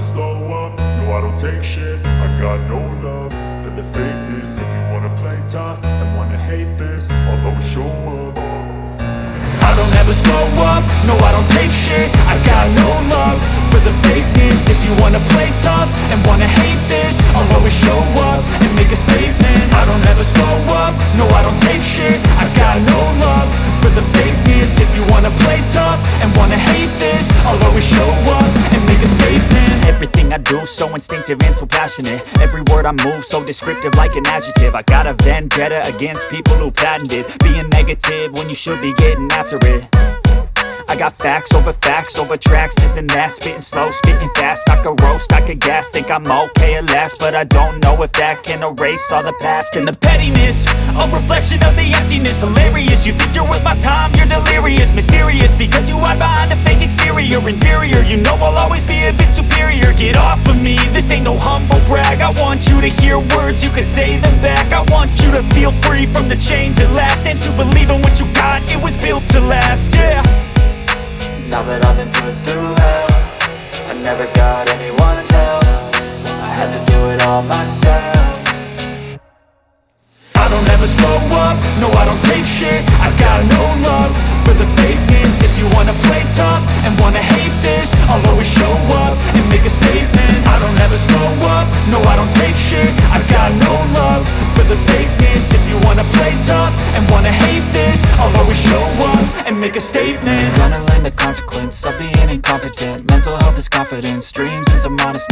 slow up, no I don't take shit. I got no love for the fakeness. If you wanna play tough and wanna hate this, I'll always show up. I don't ever slow up, no I don't take shit. I got no love for the fakeness. If you wanna play tough and wanna hate this, I'll always show up and make a statement. I don't ever slow up, no I don't take shit. I got no love for the fakeness. If you wanna play tough and wanna hate this, I'll always show up and make a statement. Everything I do so instinctive and so passionate. Every word I move so descriptive like an adjective. I got a vendetta against people who patented being negative when you should be getting after it. I got facts over tracks, this and that. Spitting slow, spitting fast, I could roast, I could gas. Think I'm okay at last, but I don't know if that can erase all the past. And the pettiness, a reflection of the emptiness. Hilarious, you think you're worth my time, you're delirious. Mysterious, because you hide behind a fake exterior. Inferior, you know I'll always be a bit superior. Get off of me, this ain't no humble brag. I want you to hear words, you can say them back. I want you to feel free from the chains at last, and to believe in what you got, it was built to last, yeah. Now that I've been put through hell, I never got anyone's help. I had to do it all myself. I don't ever slow up, no I don't take shit. I got no love for the fakeness. If you wanna play tough and wanna hate this, I'll always show up and make a statement. I don't ever slow up, no I don't take shit. I got no love for the fakeness. If you wanna play tough and wanna hate this, I'll always show up and make a statement. Gonna learn the consequence of being incompetent. Mental health is confidence, dreams and some honestness.